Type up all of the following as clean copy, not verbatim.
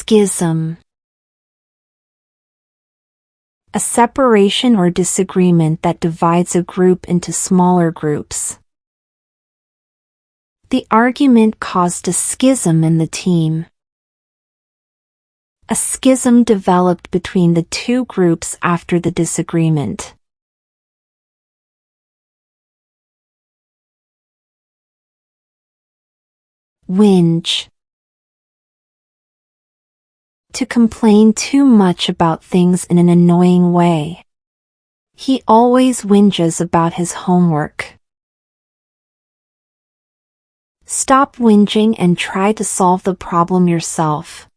Schism. A separation or disagreement that divides a group into smaller groups. The argument caused a schism in the team. A schism developed between the two groups after the disagreement. Whinge. To complain too much about things in an annoying way. He always whinges about his homework. Stop whinging and try to solve the problem yourself.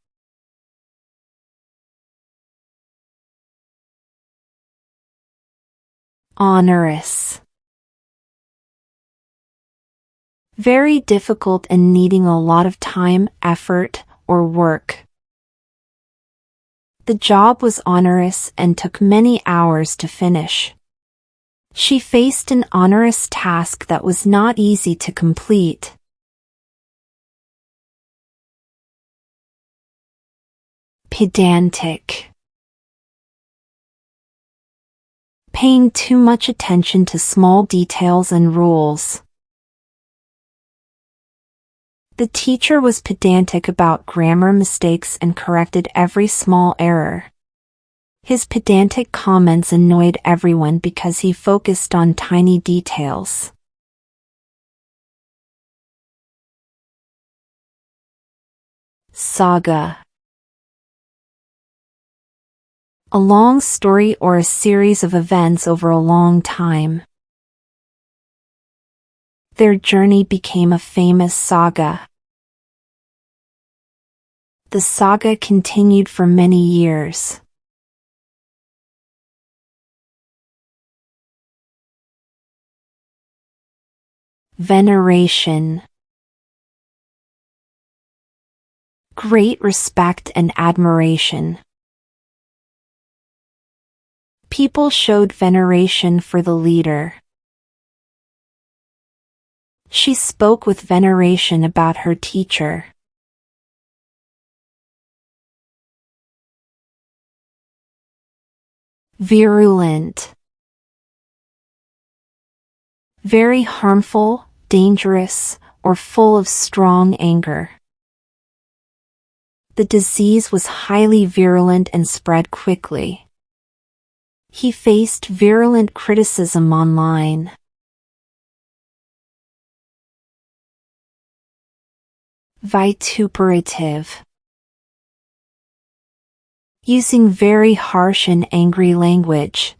Onerous. Very difficult and needing a lot of time, effort, or work. The job was onerous and took many hours to finish. She faced an onerous task that was not easy to complete. Pedantic. Paying too much attention to small details and rules. The teacher was pedantic about grammar mistakes and corrected every small error. His pedantic comments annoyed everyone because he focused on tiny details. Saga. A long story or a series of events over a long time. Their journey became a famous saga. The saga continued for many years. Veneration. Great respect and admiration. People showed veneration for the leader. She spoke with veneration about her teacher. Virulent. Very harmful, dangerous, or full of strong anger. The disease was highly virulent and spread quickly. He faced virulent criticism online. Vituperative. Using very harsh and angry language.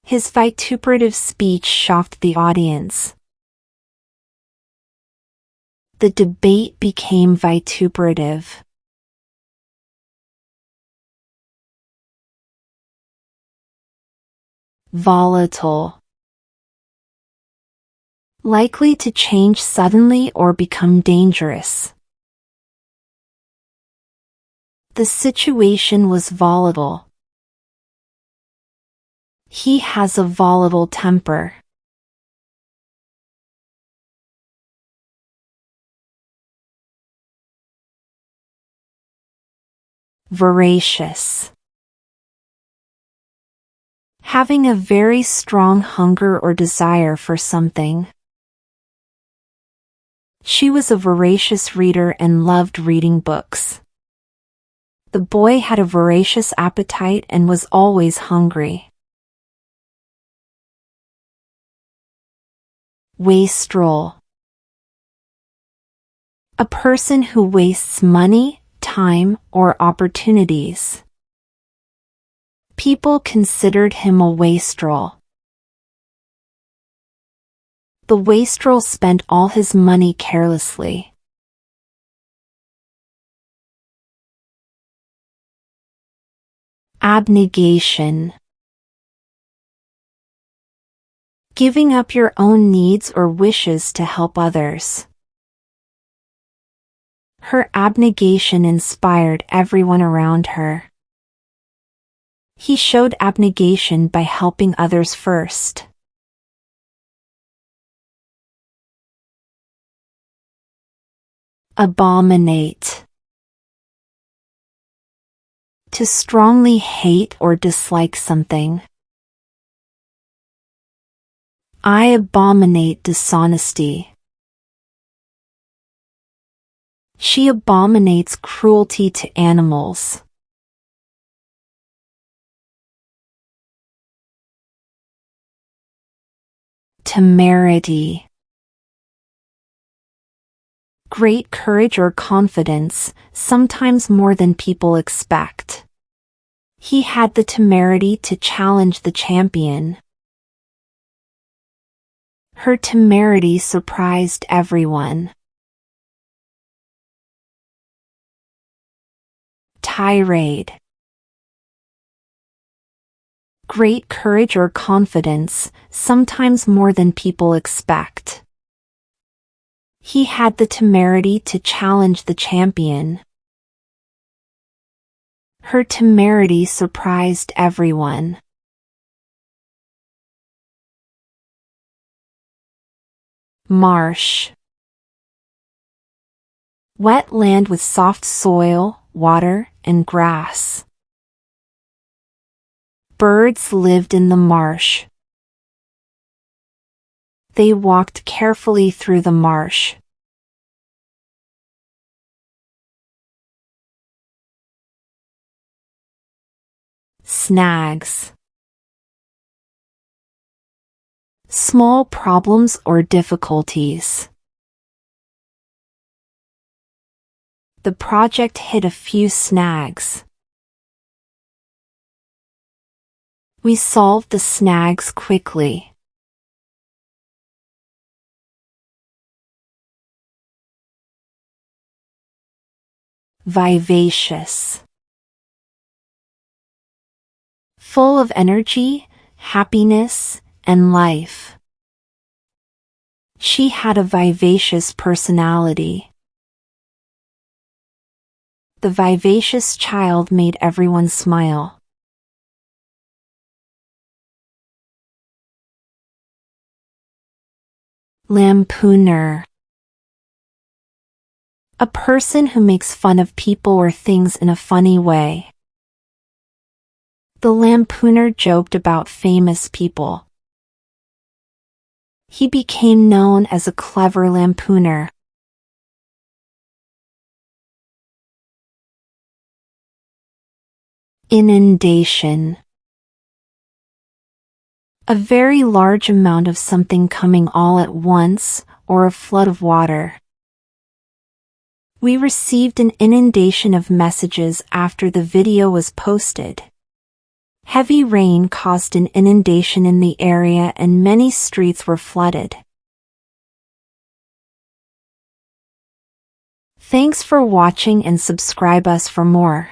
His vituperative speech shocked the audience. The debate became vituperative. Volatile. Likely to change suddenly or become dangerous. The situation was volatile. He has a volatile temper. Voracious. Having a very strong hunger or desire for something. She was a voracious reader and loved reading books. The boy had a voracious appetite and was always hungry. Wastrel. A person who wastes money, time, or opportunities. People considered him a wastrel. The wastrel spent all his money carelessly. Abnegation. Giving up your own needs or wishes to help others. Her abnegation inspired everyone around her. He showed abnegation by helping others first. Abominate. To strongly hate or dislike something. I abominate dishonesty. She abominates cruelty to animals. Temerity. Great courage or confidence, sometimes more than people expect. He had the temerity to challenge the champion. Her temerity surprised everyone. Tirade. Great courage or confidence, sometimes more than people expect. He had the temerity to challenge the champion. Her temerity surprised everyone. Marsh. Wet land with soft soil, water, and grass. Birds lived in the marsh. They walked carefully through the marsh. Snags. Small problems or difficulties. The project hit a few snags. We solved the snags quickly. Vivacious. Full of energy, happiness, and life. She had a vivacious personality. The vivacious child made everyone smile. Lampooner. A person who makes fun of people or things in a funny way. The Lampooner joked about famous people. He became known as a clever Lampooner. Inundation. A very large amount of something coming all at once, or a flood of water. We received an inundation of messages after the video was posted. Heavy rain caused an inundation in the area and many streets were flooded. Thanks for watching and subscribe us for more.